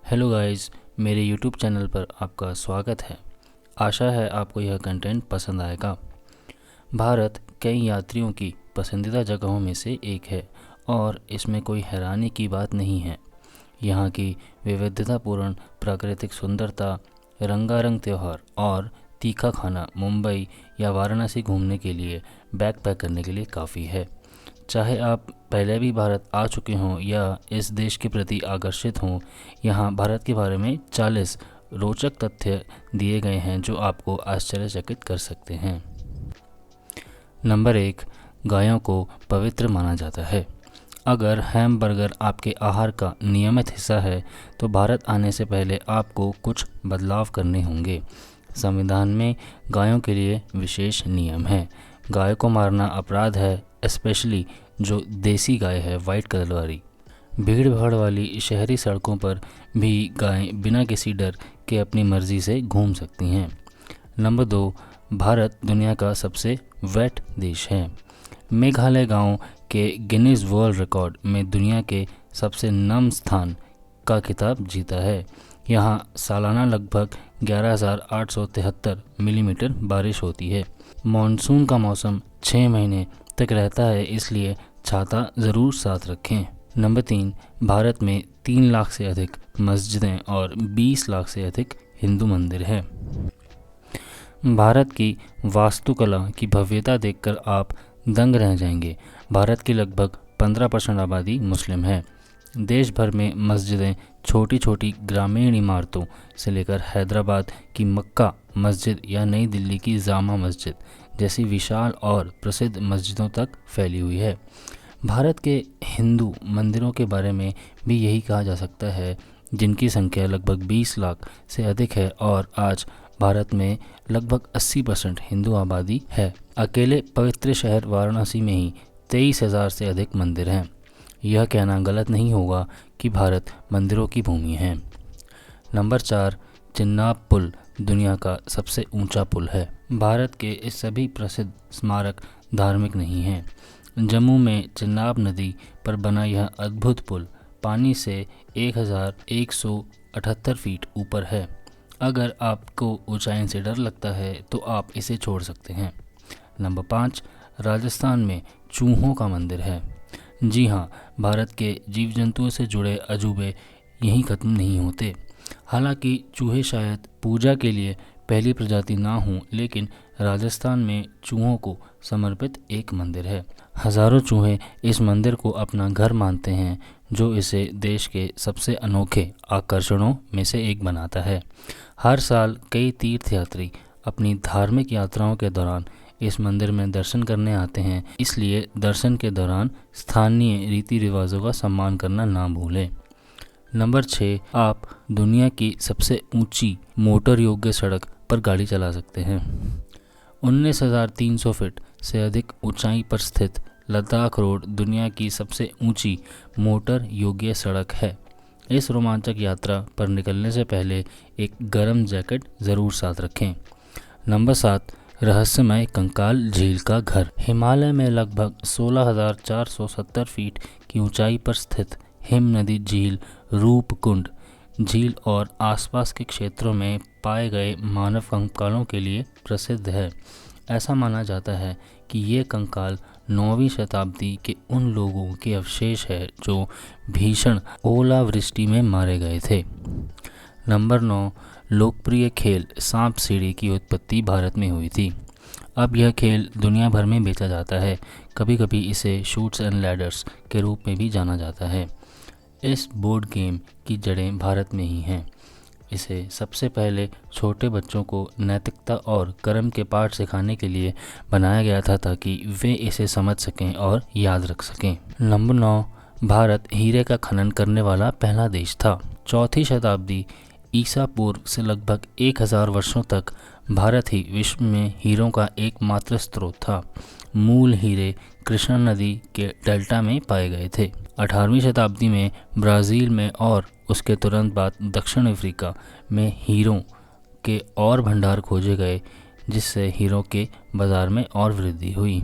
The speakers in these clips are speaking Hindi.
हेलो गाइस, मेरे यूट्यूब चैनल पर आपका स्वागत है। आशा है आपको यह कंटेंट पसंद आएगा। भारत कई यात्रियों की पसंदीदा जगहों में से एक है और इसमें कोई हैरानी की बात नहीं है। यहाँ की विविधतापूर्ण प्राकृतिक सुंदरता, रंगारंग त्यौहार और तीखा खाना मुंबई या वाराणसी घूमने के लिए बैकपैक करने के लिए काफ़ी है। चाहे आप पहले भी भारत आ चुके हों या इस देश के प्रति आकर्षित हों, यहाँ भारत के बारे में 40 रोचक तथ्य दिए गए हैं जो आपको आश्चर्यचकित कर सकते हैं। नंबर 1, गायों को पवित्र माना जाता है। अगर हैमबर्गर आपके आहार का नियमित हिस्सा है तो भारत आने से पहले आपको कुछ बदलाव करने होंगे। संविधान में गायों के लिए विशेष नियम है। गाय को मारना अपराध है, स्पेशली जो देसी गाय है, वाइट कलर वाली। भीड़ भाड़ वाली शहरी सड़कों पर भी गायें बिना किसी डर के अपनी मर्जी से घूम सकती हैं। नंबर 2, भारत दुनिया का सबसे वेट देश है। मेघालय गांव के गिनीज वर्ल्ड रिकॉर्ड में दुनिया के सबसे नम स्थान का खिताब जीता है। यहाँ सालाना लगभग 11,873 मिलीमीटर बारिश होती है। मॉनसून का मौसम 6 महीने तक रहता है, इसलिए छाता ज़रूर साथ रखें। नंबर 3, भारत में 3 लाख से अधिक मस्जिदें और 20 लाख से अधिक हिंदू मंदिर हैं। भारत की वास्तुकला की भव्यता देखकर आप दंग रह जाएंगे। भारत की लगभग 15% आबादी मुस्लिम है। देश भर में मस्जिदें छोटी छोटी ग्रामीण इमारतों से लेकर हैदराबाद की मक्का मस्जिद या नई दिल्ली की जामा मस्जिद जैसी विशाल और प्रसिद्ध मस्जिदों तक फैली हुई है। भारत के हिंदू मंदिरों के बारे में भी यही कहा जा सकता है, जिनकी संख्या लगभग 20 लाख से अधिक है और आज भारत में लगभग 80% हिंदू आबादी है। अकेले पवित्र शहर वाराणसी में ही 23,000 से अधिक मंदिर हैं। यह कहना गलत नहीं होगा कि भारत मंदिरों की भूमि है। नंबर 4, चिनाब पुल दुनिया का सबसे ऊंचा पुल है। भारत के इस सभी प्रसिद्ध स्मारक धार्मिक नहीं हैं। जम्मू में चिनाब नदी पर बना यह अद्भुत पुल पानी से 1178 फीट ऊपर है। अगर आपको ऊंचाई से डर लगता है तो आप इसे छोड़ सकते हैं। नंबर 5, राजस्थान में चूहों का मंदिर है। जी हाँ, भारत के जीव जंतुओं से जुड़े अजूबे यहीं ख़त्म नहीं होते। हालांकि चूहे शायद पूजा के लिए पहली प्रजाति ना हों, लेकिन राजस्थान में चूहों को समर्पित एक मंदिर है। हज़ारों चूहे इस मंदिर को अपना घर मानते हैं, जो इसे देश के सबसे अनोखे आकर्षणों में से एक बनाता है। हर साल कई तीर्थयात्री अपनी धार्मिक यात्राओं के दौरान इस मंदिर में दर्शन करने आते हैं, इसलिए दर्शन के दौरान स्थानीय रीति रिवाजों का सम्मान करना ना भूलें। नंबर 6, आप दुनिया की सबसे ऊंची मोटर योग्य सड़क पर गाड़ी चला सकते हैं। 19,300 फीट से अधिक ऊंचाई पर स्थित लद्दाख रोड दुनिया की सबसे ऊंची मोटर योग्य सड़क है। इस रोमांचक यात्रा पर निकलने से पहले एक गर्म जैकेट ज़रूर साथ रखें। नंबर 7, रहस्यमय कंकाल झील का घर। हिमालय में लगभग 16,470 फीट की ऊंचाई पर स्थित हिम नदी झील रूपकुंड झील और आसपास के क्षेत्रों में पाए गए मानव कंकालों के लिए प्रसिद्ध है। ऐसा माना जाता है कि ये कंकाल 9वीं शताब्दी के उन लोगों के अवशेष है जो भीषण ओलावृष्टि में मारे गए थे। नंबर 9, लोकप्रिय खेल सांप सीढ़ी की उत्पत्ति भारत में हुई थी। अब यह खेल दुनिया भर में बेचा जाता है। कभी कभी इसे शूट्स एंड लैडर्स के रूप में भी जाना जाता है। इस बोर्ड गेम की जड़ें भारत में ही हैं। इसे सबसे पहले छोटे बच्चों को नैतिकता और कर्म के पाठ सिखाने के लिए बनाया गया था, ताकि वे इसे समझ सकें और याद रख सकें। नंबर 9, भारत हीरे का खनन करने वाला पहला देश था। 4वीं शताब्दी ईसा पूर्व से लगभग 1000 वर्षों तक भारत ही विश्व में हीरों का एकमात्र स्रोत था। मूल हीरे कृष्णा नदी के डेल्टा में पाए गए थे। 18वीं शताब्दी में ब्राज़ील में और उसके तुरंत बाद दक्षिण अफ्रीका में हीरों के और भंडार खोजे गए, जिससे हीरों के बाज़ार में और वृद्धि हुई।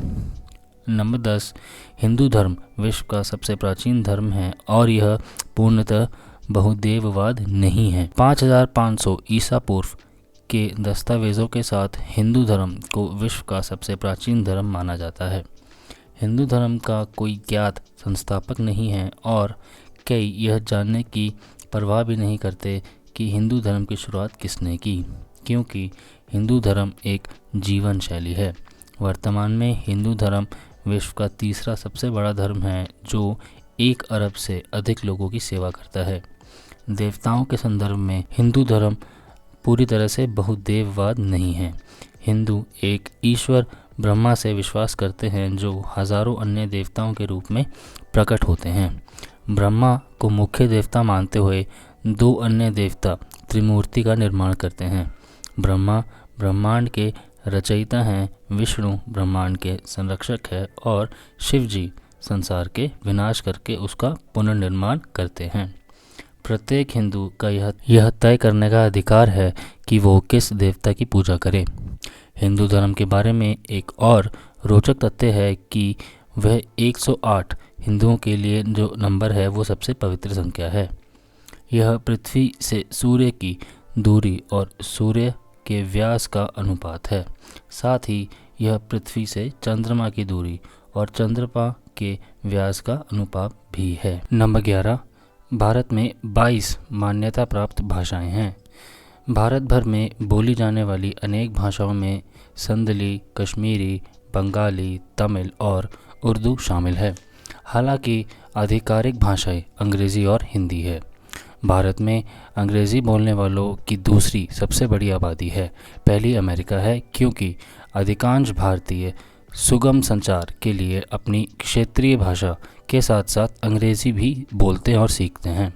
नंबर 10, हिंदू धर्म विश्व का सबसे प्राचीन धर्म है और यह पूर्णतः बहुदेववाद नहीं है। 5500 ईसा पूर्व के दस्तावेज़ों के साथ हिंदू धर्म को विश्व का सबसे प्राचीन धर्म माना जाता है। हिंदू धर्म का कोई ज्ञात संस्थापक नहीं है और कई यह जानने की परवाह भी नहीं करते कि हिंदू धर्म की शुरुआत किसने की, क्योंकि हिंदू धर्म एक जीवन शैली है। वर्तमान में हिंदू धर्म विश्व का तीसरा सबसे बड़ा धर्म है जो 1 अरब से अधिक लोगों की सेवा करता है। देवताओं के संदर्भ में हिंदू धर्म पूरी तरह से बहुदेववाद नहीं है। हिंदू एक ईश्वर ब्रह्मा से विश्वास करते हैं जो हजारों अन्य देवताओं के रूप में प्रकट होते हैं। ब्रह्मा को मुख्य देवता मानते हुए 2 अन्य देवता त्रिमूर्ति का निर्माण करते हैं। ब्रह्मा ब्रह्मांड के रचयिता हैं, विष्णु ब्रह्मांड के संरक्षक है और शिव जी संसार के विनाश करके उसका पुनर्निर्माण करते हैं। प्रत्येक हिंदू का यह तय करने का अधिकार है कि वो किस देवता की पूजा करे। हिंदू धर्म के बारे में एक और रोचक तथ्य है कि वह 108 हिंदुओं के लिए जो नंबर है वो सबसे पवित्र संख्या है। यह पृथ्वी से सूर्य की दूरी और सूर्य के व्यास का अनुपात है। साथ ही यह पृथ्वी से चंद्रमा की दूरी और चंद्रमा के व्यास का अनुपात भी है। नंबर 11, भारत में 22 मान्यता प्राप्त भाषाएं हैं। भारत भर में बोली जाने वाली अनेक भाषाओं में संदली, कश्मीरी, बंगाली, तमिल और उर्दू शामिल है। हालांकि आधिकारिक भाषाएं अंग्रेज़ी और हिंदी है। भारत में अंग्रेज़ी बोलने वालों की दूसरी सबसे बड़ी आबादी है। पहली अमेरिका है, क्योंकि अधिकांश भारतीय सुगम संचार के लिए अपनी क्षेत्रीय भाषा के साथ साथ अंग्रेज़ी भी बोलते और सीखते हैं।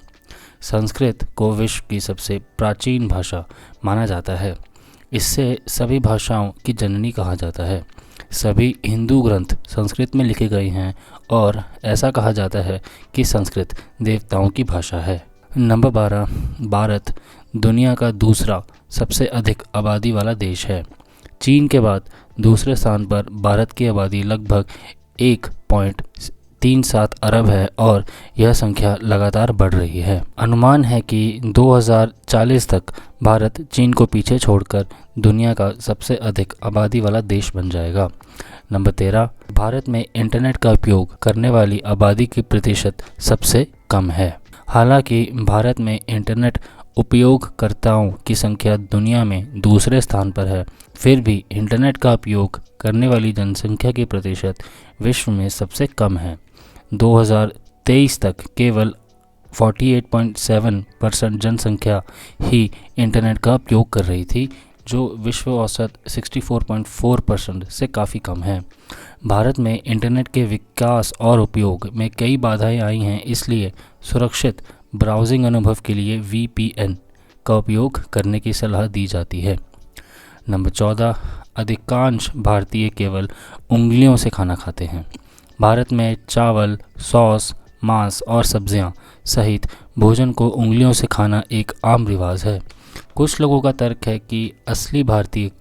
संस्कृत को विश्व की सबसे प्राचीन भाषा माना जाता है। इससे सभी भाषाओं की जननी कहा जाता है। सभी हिंदू ग्रंथ संस्कृत में लिखे गए हैं और ऐसा कहा जाता है कि संस्कृत देवताओं की भाषा है। नंबर 12, भारत दुनिया का दूसरा सबसे अधिक आबादी वाला देश है। चीन के बाद दूसरे स्थान पर भारत की आबादी लगभग 1.37 अरब है और यह संख्या लगातार बढ़ रही है। अनुमान है कि 2040 तक भारत चीन को पीछे छोड़कर दुनिया का सबसे अधिक आबादी वाला देश बन जाएगा। नंबर 13, भारत में इंटरनेट का उपयोग करने वाली आबादी की प्रतिशत सबसे कम है। हालांकि भारत में इंटरनेट उपयोगकर्ताओं की संख्या दुनिया में दूसरे स्थान पर है, फिर भी इंटरनेट का उपयोग करने वाली जनसंख्या की प्रतिशत विश्व में सबसे कम है। 2023 तक केवल 48.7% जनसंख्या ही इंटरनेट का उपयोग कर रही थी, जो विश्व औसत 64.4% से काफ़ी कम है। भारत में इंटरनेट के विकास और उपयोग में कई बाधाएं आई हैं, इसलिए सुरक्षित ब्राउजिंग अनुभव के लिए VPN का उपयोग करने की सलाह दी जाती है। नंबर 14, अधिकांश भारतीय केवल उंगलियों से खाना खाते हैं। भारत में चावल, सॉस, मांस और सब्जियां सहित भोजन को उंगलियों से खाना एक आम रिवाज है। कुछ लोगों का तर्क है कि असली भारतीय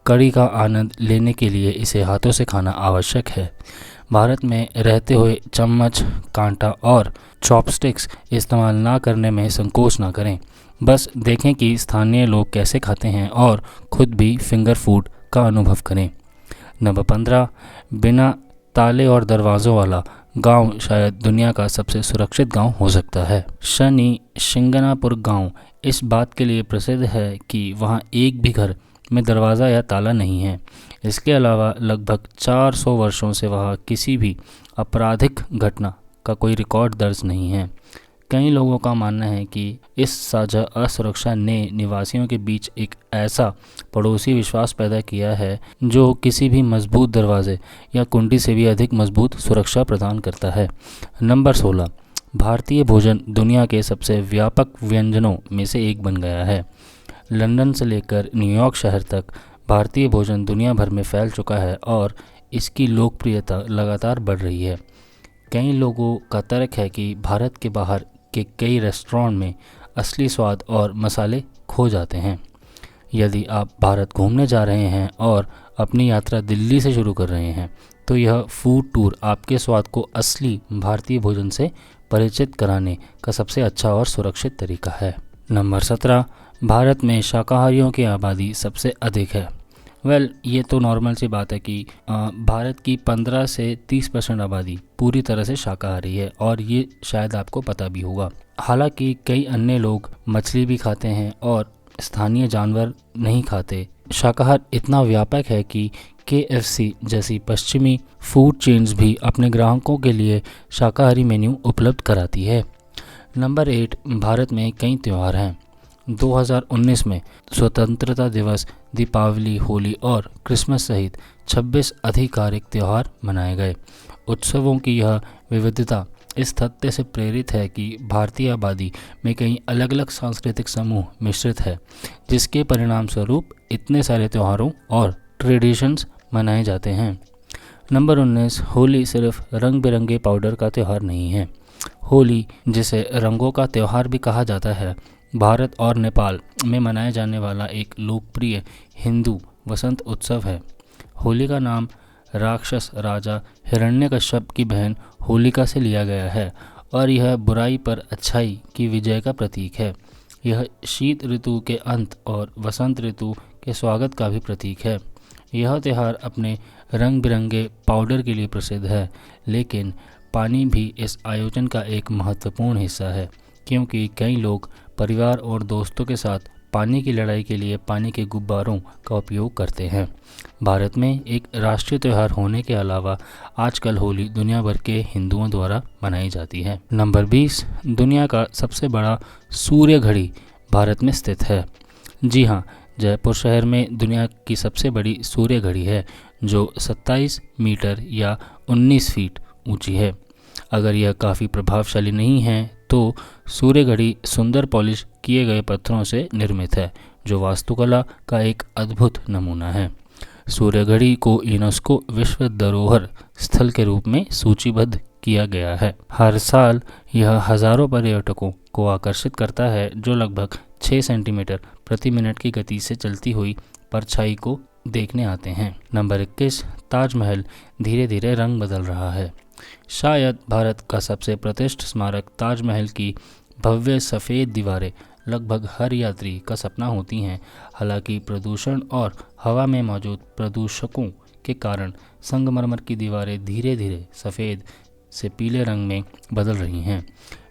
कड़ी का आनंद लेने के लिए इसे हाथों से खाना आवश्यक है। भारत में रहते हुए चम्मच, कांटा और चॉपस्टिक्स इस्तेमाल ना करने में संकोच ना करें। बस देखें कि स्थानीय लोग कैसे खाते हैं और खुद भी फिंगर फूड का अनुभव करें। नंबर 15, बिना ताले और दरवाज़ों वाला गांव शायद दुनिया का सबसे सुरक्षित गांव हो सकता है। शनि शिंगनापुर गांव इस बात के लिए प्रसिद्ध है कि वहां एक भी घर में दरवाज़ा या ताला नहीं है। इसके अलावा लगभग 400 वर्षों से वहां किसी भी आपराधिक घटना का कोई रिकॉर्ड दर्ज नहीं है। कई लोगों का मानना है कि इस साझा असुरक्षा ने निवासियों के बीच एक ऐसा पड़ोसी विश्वास पैदा किया है जो किसी भी मजबूत दरवाजे या कुंडी से भी अधिक मजबूत सुरक्षा प्रदान करता है। नंबर 16, भारतीय भोजन दुनिया के सबसे व्यापक व्यंजनों में से एक बन गया है। लंदन से लेकर न्यूयॉर्क शहर तक भारतीय भोजन दुनिया भर में फैल चुका है और इसकी लोकप्रियता लगातार बढ़ रही है। कई लोगों का तर्क है कि भारत के बाहर के कई रेस्टोरेंट में असली स्वाद और मसाले खो जाते हैं। यदि आप भारत घूमने जा रहे हैं और अपनी यात्रा दिल्ली से शुरू कर रहे हैं तो यह फूड टूर आपके स्वाद को असली भारतीय भोजन से परिचित कराने का सबसे अच्छा और सुरक्षित तरीका है। नंबर 17, भारत में शाकाहारियों की आबादी सबसे अधिक है। ये तो नॉर्मल सी बात है कि भारत की 15 से 30% आबादी पूरी तरह से शाकाहारी है, और ये शायद आपको पता भी होगा। हालांकि कई अन्य लोग मछली भी खाते हैं और स्थानीय जानवर नहीं खाते। शाकाहार इतना व्यापक है कि KFC जैसी पश्चिमी फूड चेन्स भी अपने ग्राहकों के लिए शाकाहारी मेन्यू उपलब्ध कराती है। नंबर 8, भारत में कई त्यौहार हैं। 2019 में स्वतंत्रता दिवस, दीपावली, होली और क्रिसमस सहित 26 आधिकारिक त्यौहार मनाए गए। उत्सवों की यह विविधता इस तथ्य से प्रेरित है कि भारतीय आबादी में कई अलग अलग सांस्कृतिक समूह मिश्रित है, जिसके परिणाम स्वरूप इतने सारे त्योहारों और ट्रेडिशंस मनाए जाते हैं। नंबर 19, होली सिर्फ रंग बिरंगे पाउडर का त्यौहार नहीं है। होली, जिसे रंगों का त्यौहार भी कहा जाता है, भारत और नेपाल में मनाया जाने वाला एक लोकप्रिय हिंदू वसंत उत्सव है। होली का नाम राक्षस राजा हिरण्यकश्यप की बहन होलिका से लिया गया है, और यह बुराई पर अच्छाई की विजय का प्रतीक है। यह शीत ऋतु के अंत और वसंत ऋतु के स्वागत का भी प्रतीक है। यह त्यौहार अपने रंग बिरंगे पाउडर के लिए प्रसिद्ध है, लेकिन पानी भी इस आयोजन का एक महत्वपूर्ण हिस्सा है, क्योंकि कई लोग परिवार और दोस्तों के साथ पानी की लड़ाई के लिए पानी के गुब्बारों का उपयोग करते हैं। भारत में एक राष्ट्रीय त्यौहार होने के अलावा आजकल होली दुनिया भर के हिंदुओं द्वारा मनाई जाती है। नंबर 20, दुनिया का सबसे बड़ा सूर्य घड़ी भारत में स्थित है। जी हाँ, जयपुर शहर में दुनिया की सबसे बड़ी सूर्य घड़ी है, जो 27 मीटर या 19 फीट ऊंची है। अगर यह काफ़ी प्रभावशाली नहीं है तो सूर्य घड़ी सुंदर पॉलिश किए गए पत्थरों से निर्मित है, जो वास्तुकला का एक अद्भुत नमूना है। सूर्य घड़ी को यूनेस्को विश्व धरोहर स्थल के रूप में सूचीबद्ध किया गया है। हर साल यह हजारों पर्यटकों को आकर्षित करता है, जो लगभग 6 सेंटीमीटर प्रति मिनट की गति से चलती हुई परछाई को देखने आते हैं। नंबर 21, ताजमहल धीरे धीरे रंग बदल रहा है। शायद भारत का सबसे प्रतिष्ठित स्मारक ताजमहल की भव्य सफ़ेद दीवारें लगभग हर यात्री का सपना होती हैं। हालांकि प्रदूषण और हवा में मौजूद प्रदूषकों के कारण संगमरमर की दीवारें धीरे धीरे सफ़ेद से पीले रंग में बदल रही हैं।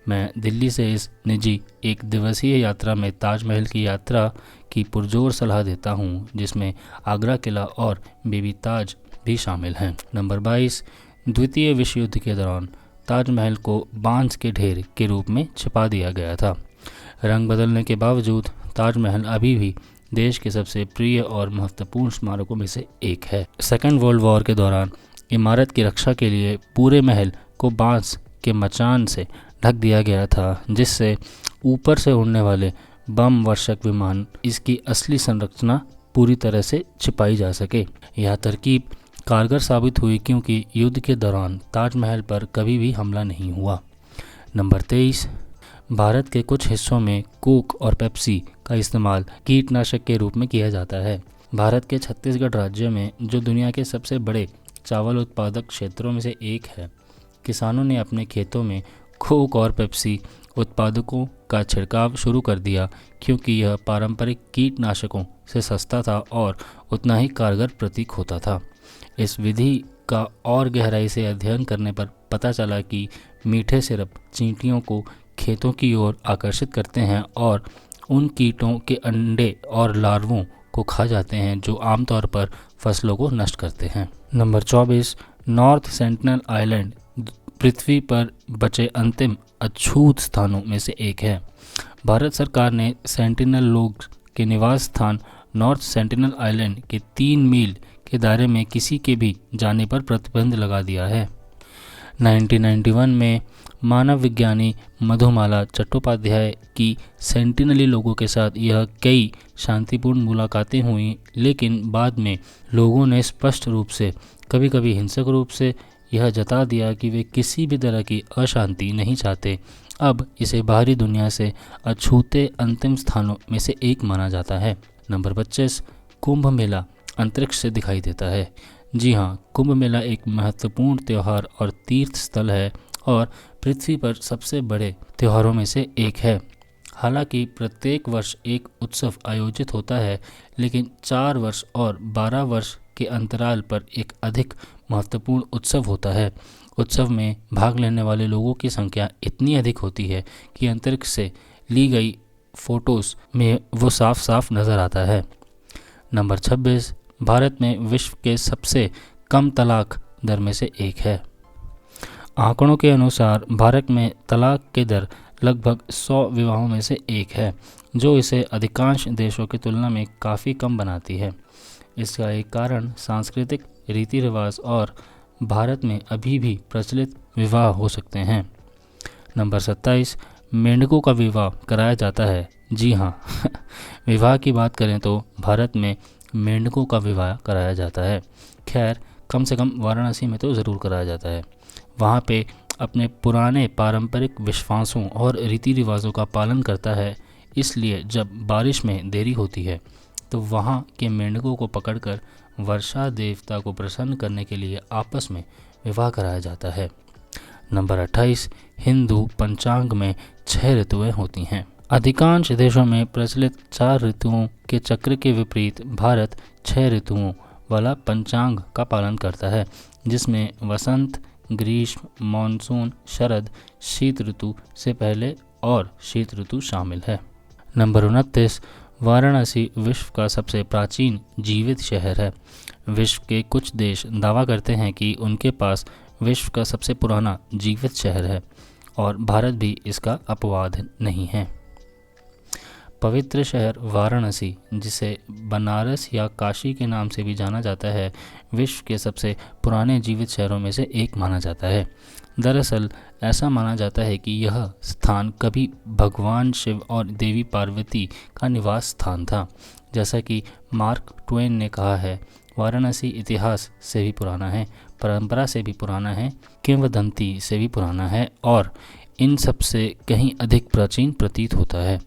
मैं दिल्ली से इस निजी एक दिवसीय यात्रा में ताजमहल की यात्रा की पुरजोर सलाह देता हूं, जिसमें आगरा किला और बेबी ताज भी शामिल हैं। नंबर 22, द्वितीय विश्व युद्ध के दौरान ताजमहल को बांस के ढेर के रूप में छिपा दिया गया था। रंग बदलने के बावजूद ताजमहल अभी भी देश के सबसे प्रिय और महत्वपूर्ण स्मारकों में से एक है। सेकेंड वर्ल्ड वॉर के दौरान इमारत की रक्षा के लिए पूरे महल को बांस के मचान से ढक दिया गया था, जिससे ऊपर से उड़ने वाले बम वर्षक विमान इसकी असली संरचना पूरी तरह से छिपाई जा सके। यह तरकीब कारगर साबित हुई, क्योंकि युद्ध के दौरान ताजमहल पर कभी भी हमला नहीं हुआ। नंबर 23, भारत के कुछ हिस्सों में कोक और पेप्सी का इस्तेमाल कीटनाशक के रूप में किया जाता है। भारत के छत्तीसगढ़ राज्य में, जो दुनिया के सबसे बड़े चावल उत्पादक क्षेत्रों में से एक है, किसानों ने अपने खेतों में कोक और पेप्सी उत्पादकों का छिड़काव शुरू कर दिया, क्योंकि यह पारंपरिक कीटनाशकों से सस्ता था और उतना ही कारगर प्रतीक होता था। इस विधि का और गहराई से अध्ययन करने पर पता चला कि मीठे सिरप चींटियों को खेतों की ओर आकर्षित करते हैं और उन कीटों के अंडे और लार्वों को खा जाते हैं, जो आमतौर पर फसलों को नष्ट करते हैं। नंबर 24, नॉर्थ सेंटिनल आइलैंड पृथ्वी पर बचे अंतिम अछूत स्थानों में से एक है। भारत सरकार ने सेंटिनल लोग के निवास स्थान नॉर्थ सेंटिनल आइलैंड के 3 मील के दायरे में किसी के भी जाने पर प्रतिबंध लगा दिया है। 1991 में मानव विज्ञानी मधुमाला चट्टोपाध्याय की सेंटिनली लोगों के साथ यह कई शांतिपूर्ण मुलाकातें हुई, लेकिन बाद में लोगों ने स्पष्ट रूप से, कभी कभी हिंसक रूप से यह जता दिया कि वे किसी भी तरह की अशांति नहीं चाहते। अब इसे बाहरी दुनिया से अछूते अंतिम स्थानों में से एक माना जाता है। नंबर 25, कुंभ मेला अंतरिक्ष से दिखाई देता है। जी हाँ, कुंभ मेला एक महत्वपूर्ण त्यौहार और तीर्थ स्थल है और पृथ्वी पर सबसे बड़े त्योहारों में से एक है। हालांकि प्रत्येक वर्ष एक उत्सव आयोजित होता है, लेकिन 4 वर्ष और 12 वर्ष के अंतराल पर एक अधिक महत्वपूर्ण उत्सव होता है। उत्सव में भाग लेने वाले लोगों की संख्या इतनी अधिक होती है कि अंतरिक्ष से ली गई फोटोज़ में वो साफ साफ नज़र आता है। नंबर 26, भारत में विश्व के सबसे कम तलाक दर में से एक है। आंकड़ों के अनुसार भारत में तलाक की दर लगभग 100 विवाहों में से एक है, जो इसे अधिकांश देशों की तुलना में काफ़ी कम बनाती है। इसका एक कारण सांस्कृतिक रीति रिवाज और भारत में अभी भी प्रचलित विवाह हो सकते हैं। नंबर 27, मेंढकों का विवाह कराया जाता है। जी हाँ विवाह की बात करें तो भारत में मेंढकों का विवाह कराया जाता है। खैर, कम से कम वाराणसी में तो ज़रूर कराया जाता है। वहाँ पे अपने पुराने पारंपरिक विश्वासों और रीति रिवाजों का पालन करता है, इसलिए जब बारिश में देरी होती है तो वहाँ के मेंढकों को पकड़कर वर्षा देवता को प्रसन्न करने के लिए आपस में विवाह कराया जाता है। नंबर 28, हिंदू पंचांग में 6 ऋतुएं होती हैं। अधिकांश देशों में प्रचलित 4 ऋतुओं के चक्र के विपरीत भारत 6 ऋतुओं वाला पंचांग का पालन करता है, जिसमें वसंत, ग्रीष्म, मानसून, शरद, शीत ऋतु से पहले और शीत ऋतु शामिल है। नंबर 29, वाराणसी विश्व का सबसे प्राचीन जीवित शहर है। विश्व के कुछ देश दावा करते हैं कि उनके पास विश्व का सबसे पुराना जीवित शहर है और भारत भी इसका अपवाद नहीं है। पवित्र शहर वाराणसी, जिसे बनारस या काशी के नाम से भी जाना जाता है, विश्व के सबसे पुराने जीवित शहरों में से एक माना जाता है। दरअसल ऐसा माना जाता है कि यह स्थान कभी भगवान शिव और देवी पार्वती का निवास स्थान था। जैसा कि मार्क ट्वेन ने कहा है, वाराणसी इतिहास से भी पुराना है, परंपरा से भी पुराना है, किंवदंती से भी पुराना है और इन सब से कहीं अधिक प्राचीन प्रतीत होता है।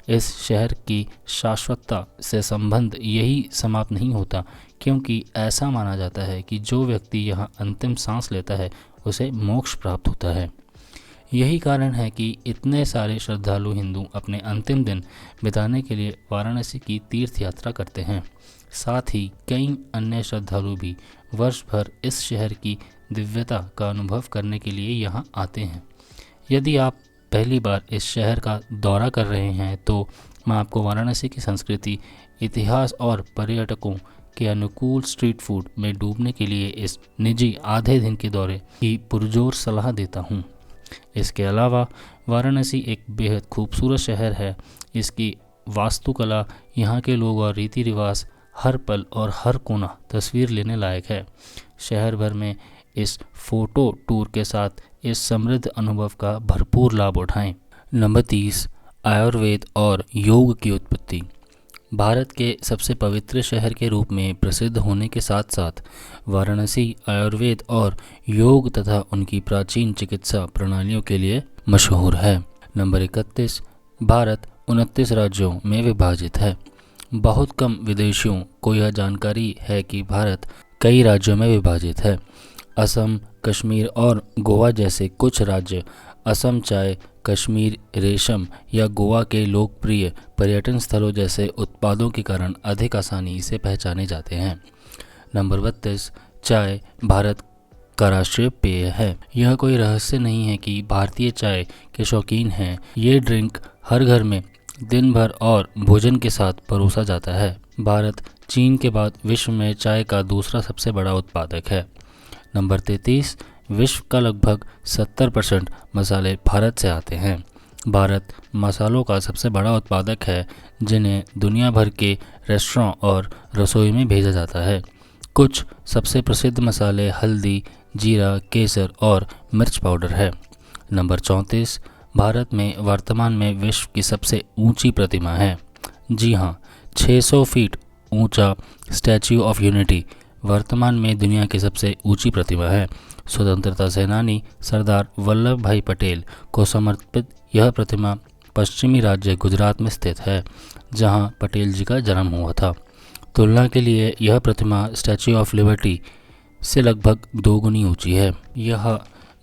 इस शहर की शाश्वतता से संबंध यही समाप्त नहीं होता, क्योंकि ऐसा माना जाता है कि जो व्यक्ति यहाँ अंतिम सांस लेता है उसे मोक्ष प्राप्त होता है। यही कारण है कि इतने सारे श्रद्धालु हिंदू अपने अंतिम दिन बिताने के लिए वाराणसी की तीर्थ यात्रा करते हैं। साथ ही कई अन्य श्रद्धालु भी वर्ष भर इस शहर की दिव्यता का अनुभव करने के लिए यहाँ आते हैं। यदि आप पहली बार इस शहर का दौरा कर रहे हैं तो मैं आपको वाराणसी की संस्कृति, इतिहास और पर्यटकों के अनुकूल स्ट्रीट फूड में डूबने के लिए इस निजी आधे दिन के दौरे की पुरजोर सलाह देता हूँ। इसके अलावा वाराणसी एक बेहद खूबसूरत शहर है। इसकी वास्तुकला, यहाँ के लोग और रीति रिवाज हर पल और हर कोना तस्वीर लेने लायक है। शहर भर में इस फोटो टूर के साथ इस समृद्ध अनुभव का भरपूर लाभ उठाएं। नंबर 30, आयुर्वेद और योग की उत्पत्ति। भारत के सबसे पवित्र शहर के रूप में प्रसिद्ध होने के साथ साथ वाराणसी आयुर्वेद और योग तथा उनकी प्राचीन चिकित्सा प्रणालियों के लिए मशहूर है। नंबर 31, भारत 29 राज्यों में विभाजित है। बहुत कम विदेशियों को यह जानकारी है कि भारत कई राज्यों में विभाजित है। असम, कश्मीर और गोवा जैसे कुछ राज्य असम चाय, कश्मीर रेशम या गोवा के लोकप्रिय पर्यटन स्थलों जैसे उत्पादों के कारण अधिक आसानी से पहचाने जाते हैं। नंबर 32, चाय भारत का राष्ट्रीय पेय है। यह कोई रहस्य नहीं है कि भारतीय चाय के शौकीन हैं। ये ड्रिंक हर घर में दिन भर और भोजन के साथ परोसा जाता है। भारत चीन के बाद विश्व में चाय का दूसरा सबसे बड़ा उत्पादक है। नंबर 33, विश्व का लगभग 70% मसाले भारत से आते हैं। भारत मसालों का सबसे बड़ा उत्पादक है, जिन्हें दुनिया भर के रेस्टोरेंट और रसोई में भेजा जाता है। कुछ सबसे प्रसिद्ध मसाले हल्दी, जीरा, केसर और मिर्च पाउडर है। नंबर 34, भारत में वर्तमान में विश्व की सबसे ऊंची प्रतिमा है। जी हाँ, 600 फीट ऊंचा स्टैच्यू ऑफ यूनिटी वर्तमान में दुनिया की सबसे ऊंची प्रतिमा है। स्वतंत्रता सेनानी सरदार वल्लभ भाई पटेल को समर्पित यह प्रतिमा पश्चिमी राज्य गुजरात में स्थित है, जहां पटेल जी का जन्म हुआ था। तुलना के लिए यह प्रतिमा स्टैच्यू ऑफ लिबर्टी से लगभग 2 गुनी ऊंची है। यह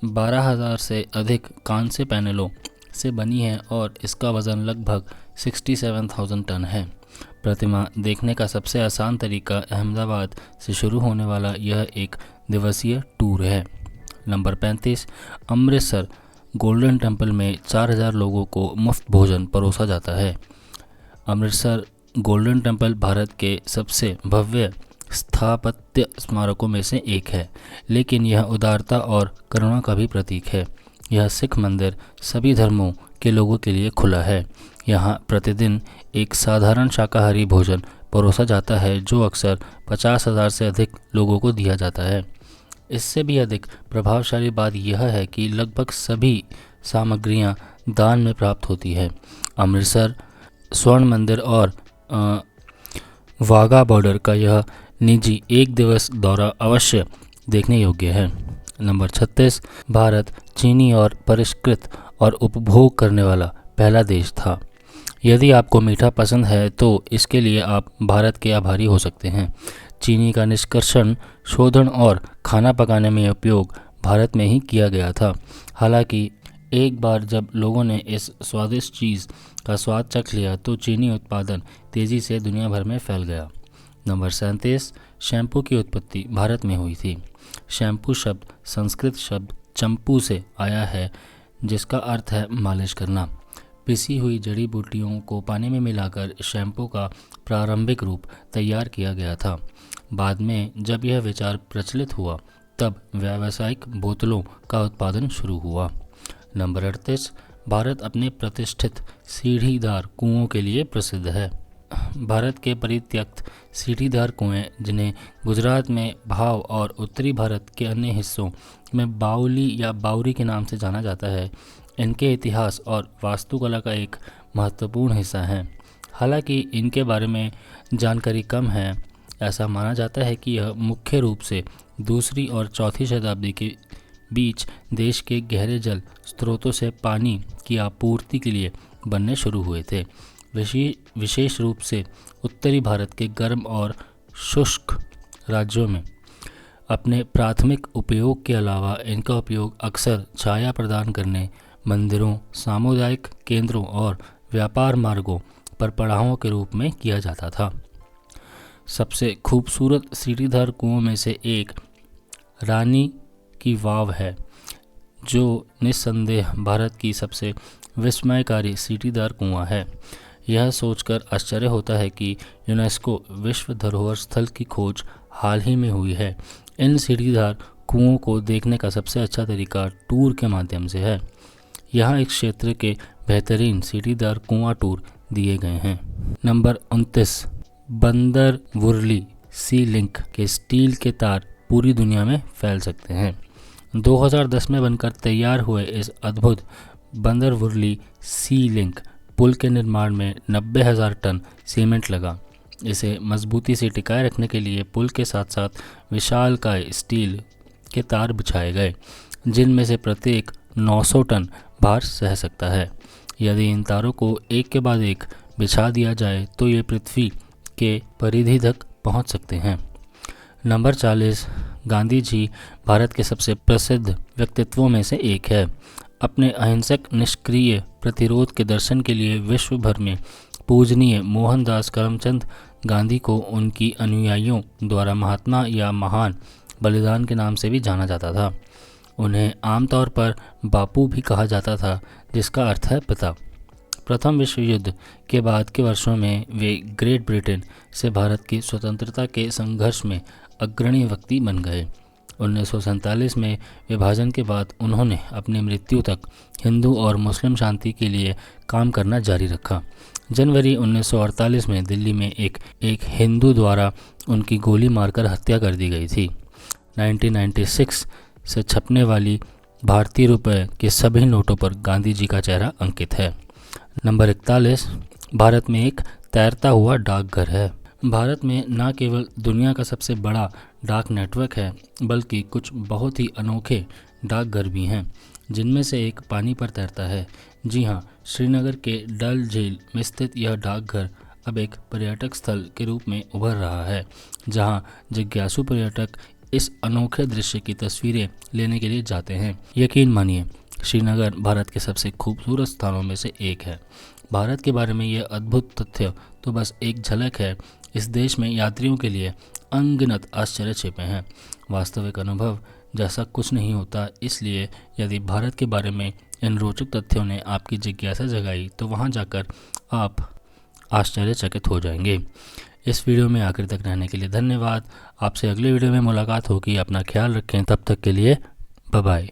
12,000 से अधिक कांस्य पैनलों से बनी है और इसका वजन लगभग 67,000 टन है। प्रतिमा देखने का सबसे आसान तरीका अहमदाबाद से शुरू होने वाला यह एक दिवसीय टूर है। नंबर 35, अमृतसर गोल्डन टेम्पल में 4,000 लोगों को मुफ्त भोजन परोसा जाता है। अमृतसर गोल्डन टेम्पल भारत के सबसे भव्य स्थापत्य स्मारकों में से एक है, लेकिन यह उदारता और करुणा का भी प्रतीक है। यह सिख मंदिर सभी धर्मों के लोगों के लिए खुला है। यहाँ प्रतिदिन एक साधारण शाकाहारी भोजन परोसा जाता है जो अक्सर 50,000 से अधिक लोगों को दिया जाता है। इससे भी अधिक प्रभावशाली बात यह है कि लगभग सभी सामग्रियाँ दान में प्राप्त होती है। अमृतसर स्वर्ण मंदिर और वाघा बॉर्डर का यह निजी एक दिवस दौरा अवश्य देखने योग्य है। नंबर 36, भारत चीनी और परिष्कृत और उपभोग करने वाला पहला देश था। यदि आपको मीठा पसंद है तो इसके लिए आप भारत के आभारी हो सकते हैं। चीनी का निष्कर्षण, शोधन और खाना पकाने में उपयोग भारत में ही किया गया था। हालांकि एक बार जब लोगों ने इस स्वादिष्ट चीज़ का स्वाद चख लिया तो चीनी उत्पादन तेज़ी से दुनिया भर में फैल गया। नंबर 37, शैम्पू की उत्पत्ति भारत में हुई थी। शैम्पू शब्द संस्कृत शब्द चंपू से आया है, जिसका अर्थ है मालिश करना। पिसी हुई जड़ी बूटियों को पानी में मिलाकर शैम्पू का प्रारंभिक रूप तैयार किया गया था। बाद में जब यह विचार प्रचलित हुआ तब व्यावसायिक बोतलों का उत्पादन शुरू हुआ। नंबर 38, भारत अपने प्रतिष्ठित सीढ़ीदार कुओं के लिए प्रसिद्ध है। भारत के परित्यक्त सीढ़ीदार कुएं, जिन्हें गुजरात में भाव और उत्तरी भारत के अन्य हिस्सों में बाउली या बाउरी के नाम से जाना जाता है, इनके इतिहास और वास्तुकला का एक महत्वपूर्ण हिस्सा हैं। हालांकि इनके बारे में जानकारी कम है। ऐसा माना जाता है कि यह मुख्य रूप से दूसरी और चौथी शताब्दी के बीच देश के गहरे जल स्रोतों से पानी की आपूर्ति के लिए बनने शुरू हुए थे। विशेष रूप से उत्तरी भारत के गर्म और शुष्क राज्यों में। अपने प्राथमिक उपयोग के अलावा इनका उपयोग अक्सर छाया प्रदान करने, मंदिरों, सामुदायिक केंद्रों और व्यापार मार्गों पर पड़ावों के रूप में किया जाता था। सबसे खूबसूरत सीढ़ीदार कुओं में से एक रानी की वाव है, जो निस्संदेह भारत की सबसे विस्मयकारी सीढ़ीदार कुआं है। यह सोचकर आश्चर्य होता है कि यूनेस्को विश्व धरोहर स्थल की खोज हाल ही में हुई है। इन सीढ़ीदार कुओं को देखने का सबसे अच्छा तरीका टूर के माध्यम से है। यहाँ इस क्षेत्र के बेहतरीन सीढ़ीदार कुआं टूर दिए गए हैं। नंबर 29, बंदरवुरली सी लिंक के स्टील के तार पूरी दुनिया में फैल सकते हैं। 2010 में बनकर तैयार हुए इस अद्भुत बंदरवुरली सी लिंक पुल के निर्माण में 90,000 टन सीमेंट लगा। इसे मजबूती से टिकाए रखने के लिए पुल के साथ साथ विशालकाय स्टील के तार बिछाए गए, जिनमें से प्रत्येक 900 टन भार सह सकता है। यदि इन तारों को एक के बाद एक बिछा दिया जाए तो ये पृथ्वी के परिधि तक पहुंच सकते हैं। नंबर 40, गांधी जी भारत के सबसे प्रसिद्ध व्यक्तित्वों में से एक है। अपने अहिंसक निष्क्रिय प्रतिरोध के दर्शन के लिए विश्व भर में पूजनीय मोहनदास करमचंद गांधी को उनकी अनुयायियों द्वारा महात्मा या महान बलिदान के नाम से भी जाना जाता था। उन्हें आमतौर पर बापू भी कहा जाता था, जिसका अर्थ है पिता। प्रथम विश्व युद्ध के बाद के वर्षों में वे ग्रेट ब्रिटेन से भारत की स्वतंत्रता के संघर्ष में अग्रणी व्यक्ति बन गए। 1947 में विभाजन के बाद उन्होंने अपनी मृत्यु तक हिंदू और मुस्लिम शांति के लिए काम करना जारी रखा। जनवरी 1948 में दिल्ली में एक हिंदू द्वारा उनकी गोली मारकर हत्या कर दी गई थी। 1996 से छपने वाली भारतीय रुपये के सभी नोटों पर गांधी जी का चेहरा अंकित है। नंबर 41, भारत में एक तैरता हुआ डाकघर है। भारत में न केवल दुनिया का सबसे बड़ा डाक नेटवर्क है, बल्कि कुछ बहुत ही अनोखे डाकघर भी हैं, जिनमें से एक पानी पर तैरता है। जी हाँ, श्रीनगर के डल झील में स्थित यह डाकघर अब एक पर्यटक स्थल के रूप में उभर रहा है, जहाँ जिज्ञासु पर्यटक इस अनोखे दृश्य की तस्वीरें लेने के लिए जाते हैं। यकीन मानिए, श्रीनगर भारत के सबसे खूबसूरत स्थानों में से एक है। भारत के बारे में यह अद्भुत तथ्य तो बस एक झलक है। इस देश में यात्रियों के लिए अनगिनत आश्चर्य छिपे हैं। वास्तविक अनुभव जैसा कुछ नहीं होता, इसलिए यदि भारत के बारे में इन रोचक तथ्यों ने आपकी जिज्ञासा जगाई तो वहां जाकर आप आश्चर्यचकित हो जाएंगे। इस वीडियो में आखिर तक रहने के लिए धन्यवाद। आपसे अगले वीडियो में मुलाकात होगी। अपना ख्याल रखें। तब तक के लिए बाय बाय।